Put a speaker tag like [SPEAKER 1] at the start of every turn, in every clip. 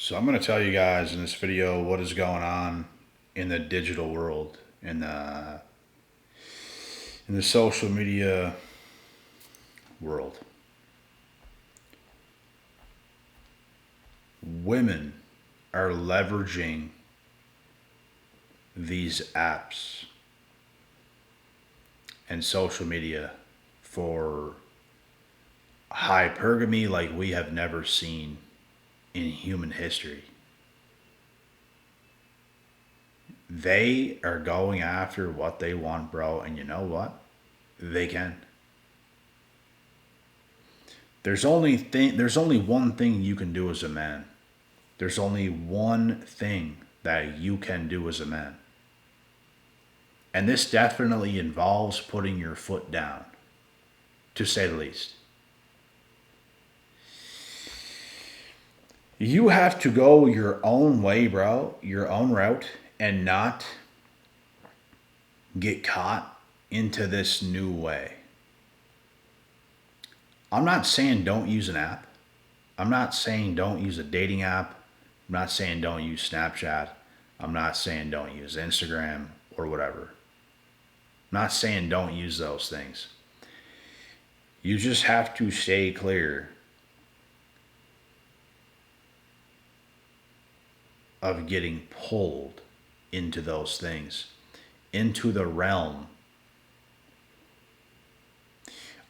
[SPEAKER 1] So I'm going to tell you guys in this video what is going on in the digital world, in the social media world. Women are leveraging these apps and social media for hypergamy like we have never seen in human history. They are going after what they want, bro, and you know what? They can. There's only one thing you can do as a man. There's only one thing that you can do as a man. And this definitely involves putting your foot down, to say the least. You have to go your own way, bro, your own route, and not get caught into this new way. I'm not saying don't use an app. I'm not saying don't use a dating app. I'm not saying don't use Snapchat. I'm not saying don't use Instagram or whatever. I'm not saying don't use those things. You just have to stay clear of getting pulled into those things, into the realm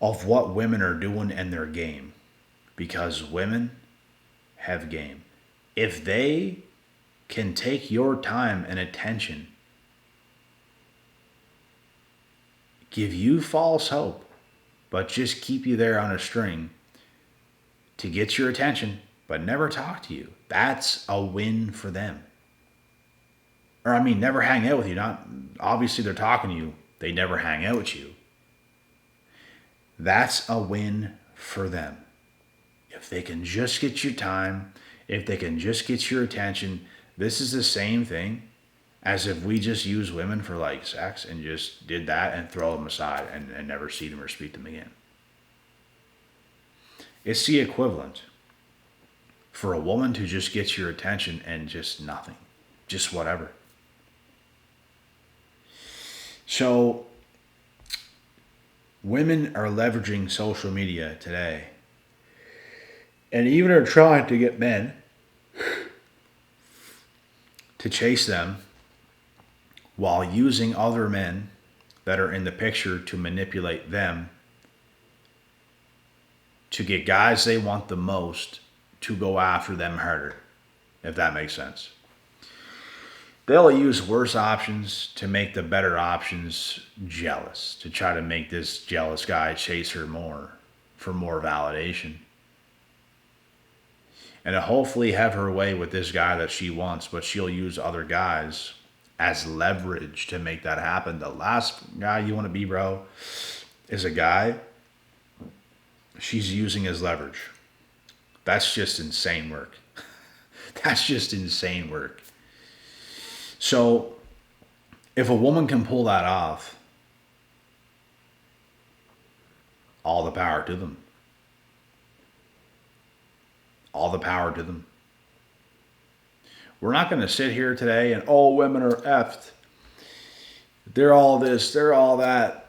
[SPEAKER 1] of what women are doing in their game. Because women have game. If they can take your time and attention, give you false hope, but just keep you there on a string to get your attention, but never talk to you, that's a win for them. Or, I mean, never hang out with you. Not obviously they're talking to you, they never hang out with you. That's a win for them. If they can just get your time, if they can just get your attention, this is the same thing as if we just use women for like sex and just did that and throw them aside and never see them or speak to them again. It's the equivalent for a woman to just get your attention and just nothing, just whatever. So, women are leveraging social media today and even are trying to get men to chase them while using other men that are in the picture to manipulate them to get guys they want the most to go after them harder, if that makes sense. They'll use worse options to make the better options jealous, to try to make this jealous guy chase her more for more validation. And to hopefully have her way with this guy that she wants, but she'll use other guys as leverage to make that happen. The last guy you want to be, bro, is a guy she's using as leverage. That's just insane work. That's just insane work. So, if a woman can pull that off, all the power to them. All the power to them. We're not going to sit here today and all women are effed. They're all this, they're all that.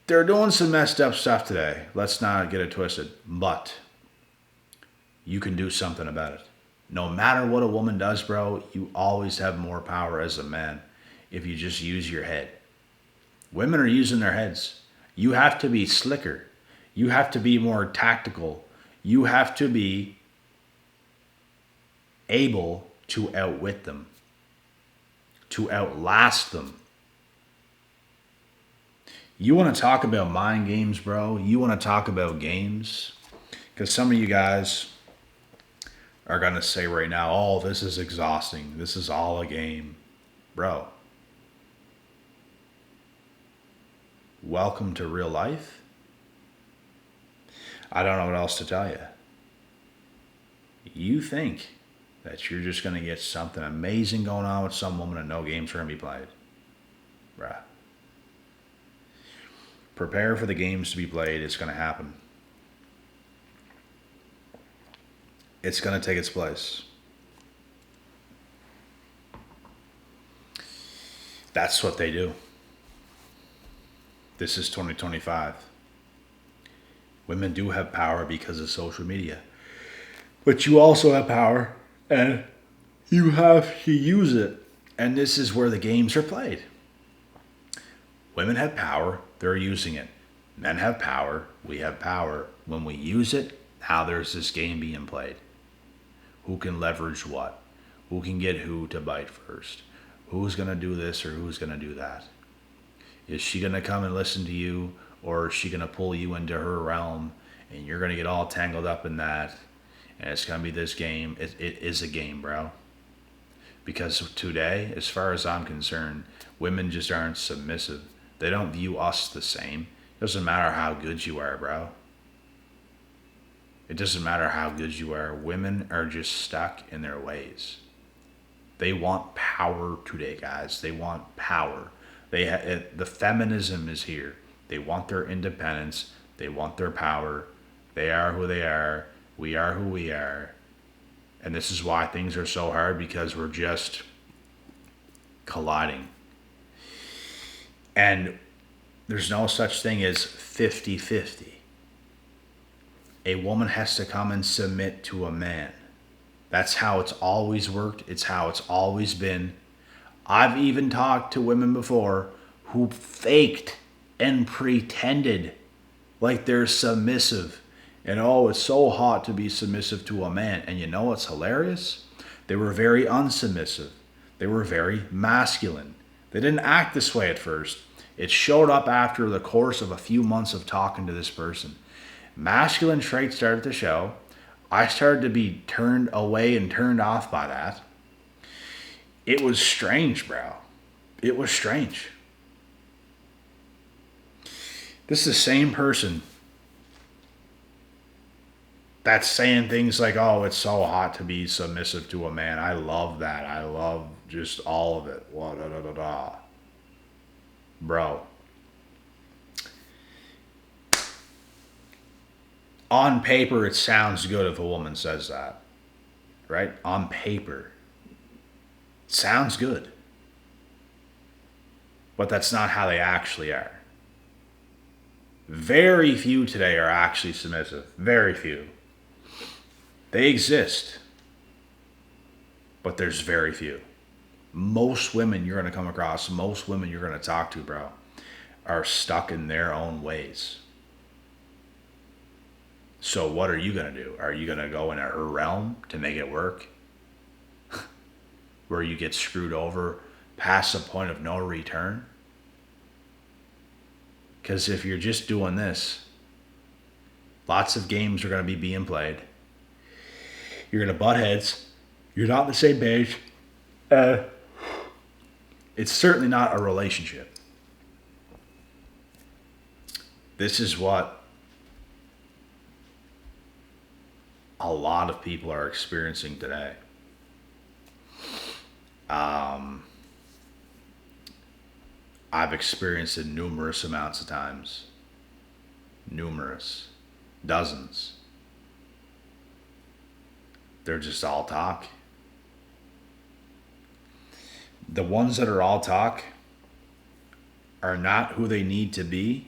[SPEAKER 1] They're doing some messed up stuff today. Let's not get it twisted. But you can do something about it. No matter what a woman does, bro, you always have more power as a man if you just use your head. Women are using their heads. You have to be slicker. You have to be more tactical. You have to be able to outwit them, to outlast them. You want to talk about mind games, bro? You want to talk about games? Because some of you guys are going to say right now, oh, this is exhausting. This is all a game. Bro, welcome to real life. I don't know what else to tell you. You think that you're just going to get something amazing going on with some woman and no games are going to be played. Bruh. Prepare for the games to be played. It's going to happen. It's going to take its place. That's what they do. This is 2025. Women do have power because of social media. But you also have power, and you have to use it. And this is where the games are played. Women have power, they're using it. Men have power, we have power. When we use it, now there's this game being played. Who can leverage what? Who can get who to bite first? Who's going to do this or who's going to do that? Is she going to come and listen to you, or is she going to pull you into her realm and you're going to get all tangled up in that? And it's going to be this game. It is a game, bro. Because today, as far as I'm concerned, women just aren't submissive. They don't view us the same. It doesn't matter how good you are, bro. It doesn't matter how good you are. Women are just stuck in their ways. They want power today, guys. They want power. The feminism is here. They want their independence. They want their power. They are who they are. We are who we are. And this is why things are so hard, because we're just colliding. And there's no such thing as 50-50. A woman has to come and submit to a man. That's how it's always worked. It's how it's always been. I've even talked to women before who faked and pretended like they're submissive. And oh, it's so hot to be submissive to a man. And you know what's hilarious? They were very unsubmissive. They were very masculine. They didn't act this way at first. It showed up after the course of a few months of talking to this person. Masculine traits started to show. I started to be turned away and turned off by that. It was strange, bro. It was strange. This is the same person that's saying things like, oh, it's so hot to be submissive to a man. I love that. I love just all of it. Blah, da, da, da, da. Bro. On paper, it sounds good if a woman says that. Right? On paper. It sounds good. But that's not how they actually are. Very few today are actually submissive. Very few. They exist, but there's very few. Most women you're going to come across, most women you're going to talk to, bro, are stuck in their own ways. So what are you going to do? Are you going to go in her realm to make it work? Where you get screwed over past the point of no return? Because if you're just doing this, lots of games are going to be being played. You're going to butt heads. You're not on the same page. It's certainly not a relationship. This is what a lot of people are experiencing today. I've experienced it numerous amounts of times. Numerous. Dozens. They're just all talk. The ones that are all talk are not who they need to be,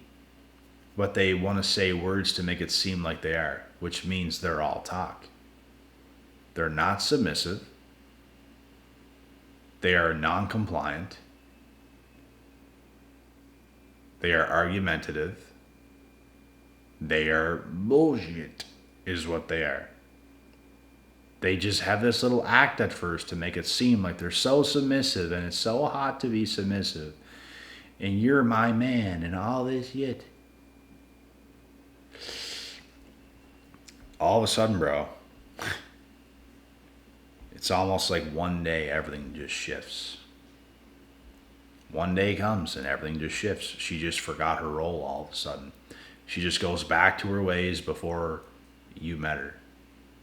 [SPEAKER 1] but they want to say words to make it seem like they are, which means they're all talk. They're not submissive. They are non-compliant. They are argumentative. They are bullshit, is what they are. They just have this little act at first to make it seem like they're so submissive, and it's so hot to be submissive, and you're my man, and all this shit. All of a sudden, bro, it's almost like one day everything just shifts. One day comes and everything just shifts. She just forgot her role all of a sudden. She just goes back to her ways before you met her.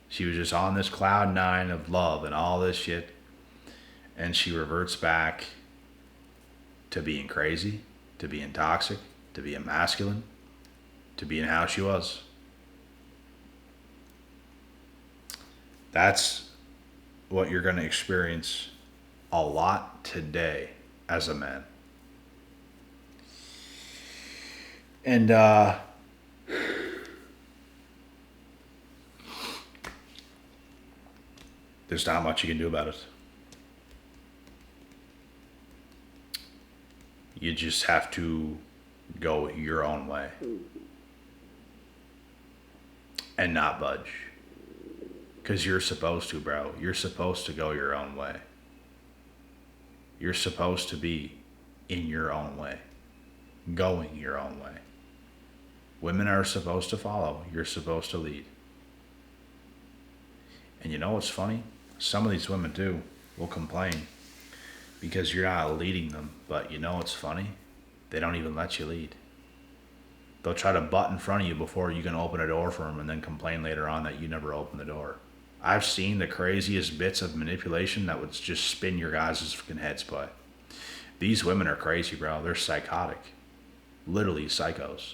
[SPEAKER 1] She was just on this cloud nine of love and all this shit. And she reverts back to being crazy, to being toxic, to being masculine, to being how she was. That's what you're going to experience a lot today as a man. And there's not much you can do about it. You just have to go your own way and not budge. Because you're supposed to, bro. You're supposed to go your own way. You're supposed to be in your own way, going your own way. Women are supposed to follow. You're supposed to lead. And you know what's funny? Some of these women too will complain because you're not leading them. But you know what's funny? They don't even let you lead. They'll try to butt in front of you before you can open a door for them and then complain later on that you never opened the door. I've seen the craziest bits of manipulation that would just spin your guys' freaking heads by. These women are crazy, bro. They're psychotic. Literally psychos.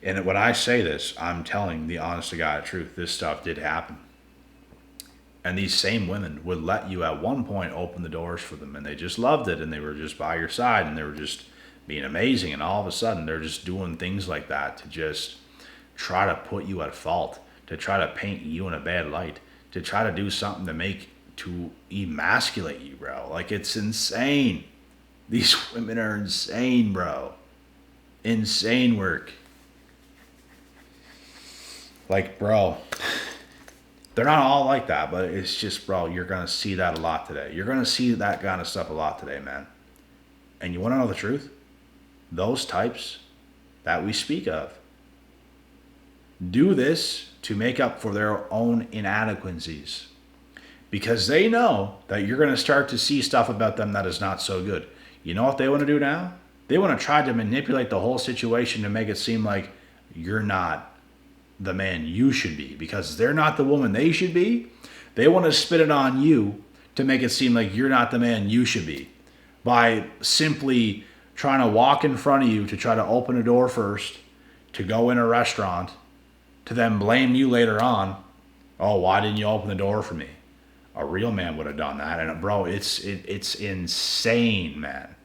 [SPEAKER 1] And when I say this, I'm telling the honest to God truth. This stuff did happen. And these same women would let you at one point open the doors for them, and they just loved it, and they were just by your side, and they were just being amazing, and all of a sudden they're just doing things like that to just try to put you at fault, to try to paint you in a bad light, to try to do something to emasculate you, bro. Like, it's insane. These women are insane, bro. Insane work. Like, bro, they're not all like that, but it's just, bro, you're going to see that a lot today. You're going to see that kind of stuff a lot today, man. And you want to know the truth? Those types that we speak of do this to make up for their own inadequacies, because they know that you're going to start to see stuff about them that is not so good. You know what they want to do now? They want to try to manipulate the whole situation to make it seem like you're not the man you should be, because they're not the woman they should be. They want to spin it on you to make it seem like you're not the man you should be, by simply trying to walk in front of you to try to open a door first, to go in a restaurant, to then blame you later on. Oh, why didn't you open the door for me? A real man would have done that. And bro, it's insane, man.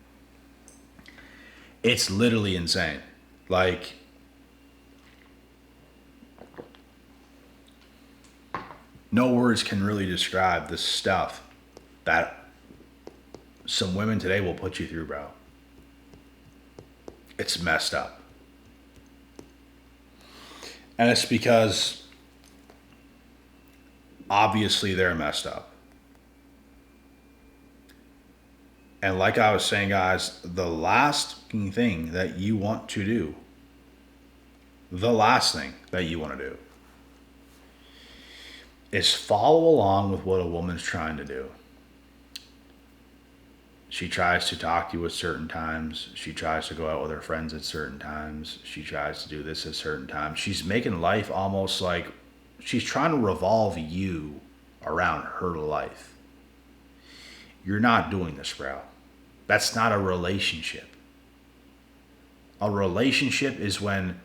[SPEAKER 1] It's literally insane. Like, no words can really describe the stuff that some women today will put you through, bro. It's messed up. And it's because obviously they're messed up. And like I was saying, guys, the last thing that you want to do, is follow along with what a woman's trying to do. She tries to talk to you at certain times. She tries to go out with her friends at certain times. She tries to do this at certain times. She's making life almost like she's trying to revolve you around her life. You're not doing this, bro. That's not a relationship. A relationship is when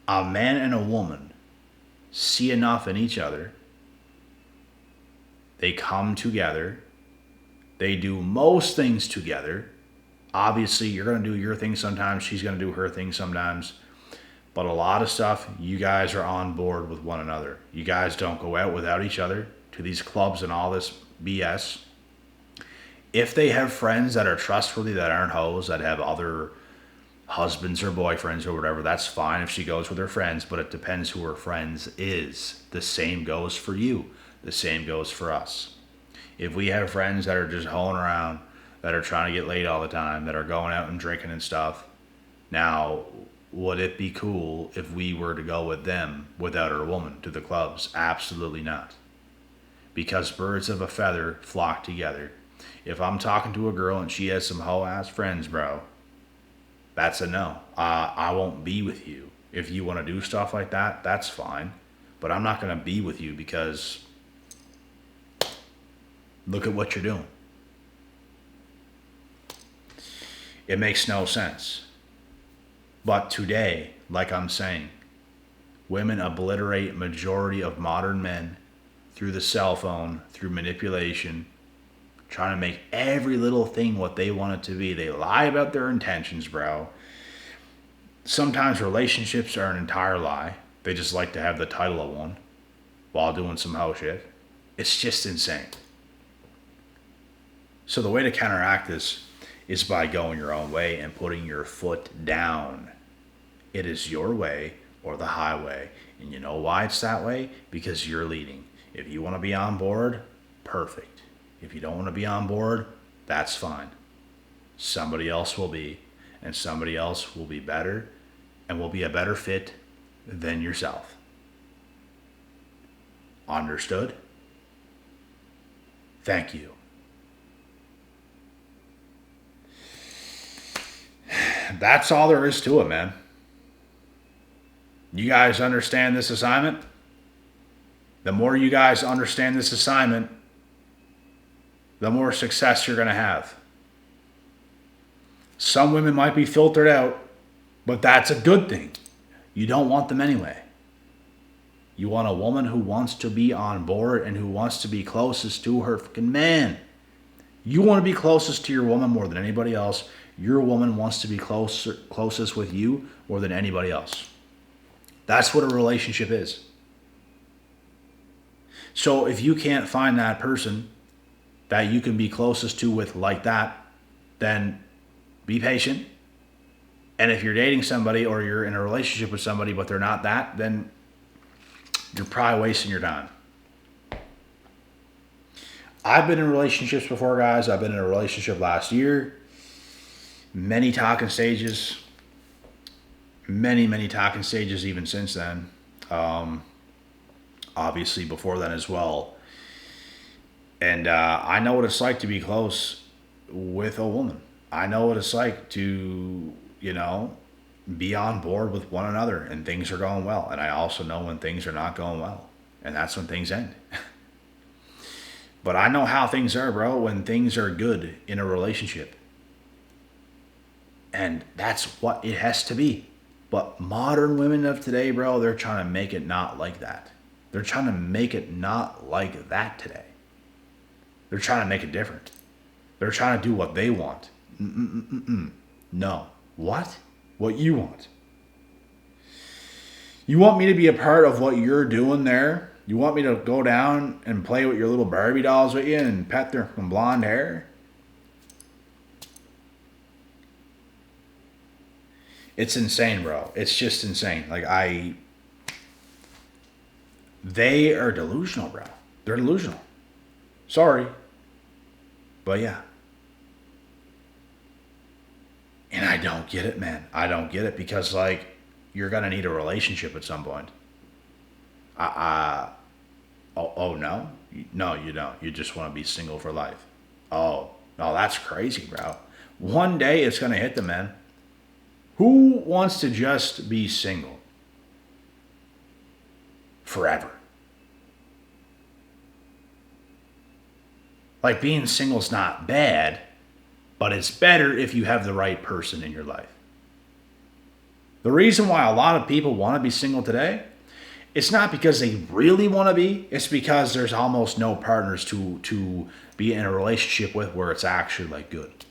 [SPEAKER 1] a man and a woman see enough in each other. They come together. They do most things together. Obviously, you're going to do your thing sometimes. She's going to do her thing sometimes. But a lot of stuff, you guys are on board with one another. You guys don't go out without each other to these clubs and all this BS. If they have friends that are trustworthy, that aren't hoes, that have other husbands or boyfriends or whatever, that's fine if she goes with her friends, but it depends who her friends is. The same goes for you. The same goes for us. If we have friends that are just hoeing around, that are trying to get laid all the time, that are going out and drinking and stuff, now, would it be cool if we were to go with them without our woman to the clubs? Absolutely not. Because birds of a feather flock together. If I'm talking to a girl and she has some hoe-ass friends, bro, that's a no. I won't be with you. If you want to do stuff like that, that's fine. But I'm not going to be with you because look at what you're doing. It makes no sense. But today, like I'm saying, Women obliterate majority of modern men through the cell phone, through manipulation, trying to make every little thing what they want it to be. They lie about their intentions, bro. Sometimes relationships are an entire lie. They just like to have the title of one while doing some hoe shit. It's just insane. So the way to counteract this is by going your own way and putting your foot down. It is your way or the highway. And you know why it's that way? Because you're leading. If you want to be on board, perfect. If you don't want to be on board, that's fine. Somebody else will be, and somebody else will be better and will be a better fit than yourself. Understood? Thank you. That's all there is to it, man. You guys understand this assignment? The more you guys understand this assignment, the more success you're going to have. Some women might be filtered out, but that's a good thing. You don't want them anyway. You want a woman who wants to be on board and who wants to be closest to her fucking man. You want to be closest to your woman more than anybody else. Your woman wants to be closest with you more than anybody else. That's what a relationship is. So if you can't find that person that you can be closest to with like that, then be patient. And if you're dating somebody or you're in a relationship with somebody but they're not that, then you're probably wasting your time. I've been in relationships before, guys. I've been in a relationship last year. Many talking stages. Many talking stages even since then. Obviously before then as well. And I know what it's like to be close with a woman. I know what it's like to, be on board with one another and things are going well. And I also know when things are not going well. And that's when things end. But I know how things are, bro, when things are good in a relationship. And that's what it has to be. But modern women of today, bro, they're trying to make it not like that. They're trying to make it not like that today. They're trying to make it different. They're trying to do what they want. No. What? What you want. You want me to be a part of what you're doing there? You want me to go down and play with your little Barbie dolls with you and pet their blonde hair? It's insane, bro. It's just insane. They are delusional, bro. They're delusional. Sorry. But yeah. And I don't get it, man. I don't get it because, you're going to need a relationship at some point. Oh, no? No, you don't. You just want to be single for life. Oh, no, that's crazy, bro. One day it's going to hit them, man. Who wants to just be single forever? Being single's not bad, but it's better if you have the right person in your life. The reason why a lot of people want to be single today, it's not because they really want to be, it's because there's almost no partners to be in a relationship with where it's actually good.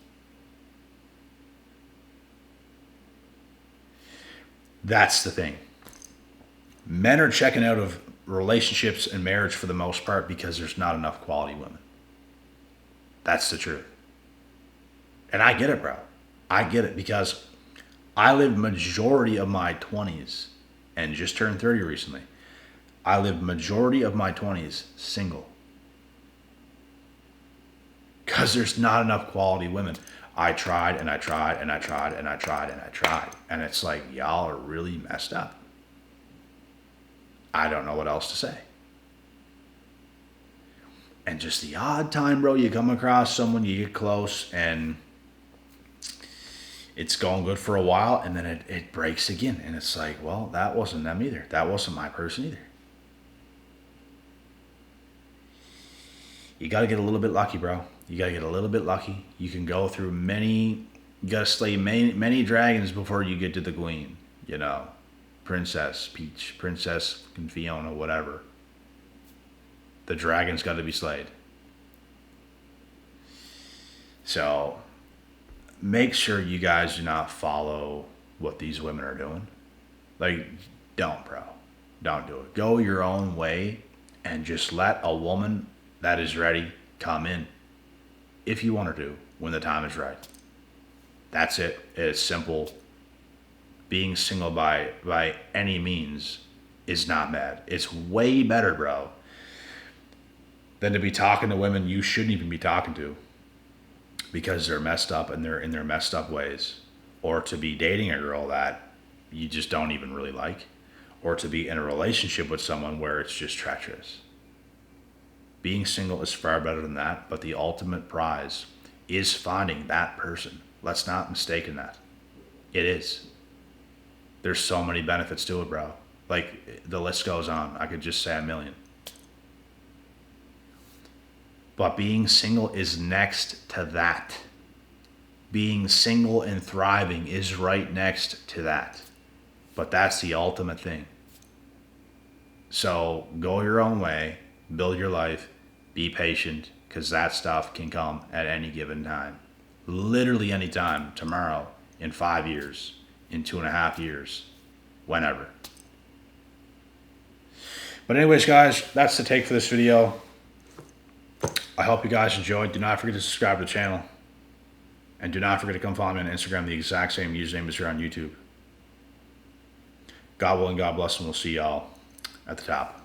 [SPEAKER 1] That's the thing. Men are checking out of relationships and marriage for the most part because there's not enough quality women. That's the truth. And I get it, bro. I get it because I lived majority of my 20s and just turned 30 recently. I lived majority of my 20s single. Because there's not enough quality women. I tried and I tried and I tried and I tried and I tried. And it's like, y'all are really messed up. I don't know what else to say. And just the odd time, bro, you come across someone, you get close, and it's going good for a while, and then it breaks again. And it's like, well, that wasn't them either. That wasn't my person either. You got to get a little bit lucky, bro. You got to get a little bit lucky. You can go through you got to slay many dragons before you get to the queen, Princess Peach, Princess Fiona, whatever. The dragon's got to be slayed. So make sure you guys do not follow what these women are doing. Like, don't, bro. Don't do it. Go your own way and just let a woman that is ready come in if you want her to when the time is right. That's it. It's simple. Being single by any means is not bad. It's way better, bro, than to be talking to women you shouldn't even be talking to because they're messed up and they're in their messed up ways, or to be dating a girl that you just don't even really like, or to be in a relationship with someone where it's just treacherous. Being single is far better than that, but the ultimate prize is finding that person. Let's not mistake that. It is. There's so many benefits to it, bro. Like, the list goes on. I could just say a million. But being single is next to that. Being single and thriving is right next to that. But that's the ultimate thing. So go your own way, build your life, be patient, because that stuff can come at any given time. Literally any time, tomorrow, in 5 years, in 2.5 years, whenever. But anyways, guys, that's the take for this video. I hope you guys enjoyed. Do not forget to subscribe to the channel. And do not forget to come follow me on Instagram, the exact same username as here on YouTube. God willing, God bless, and we'll see y'all at the top.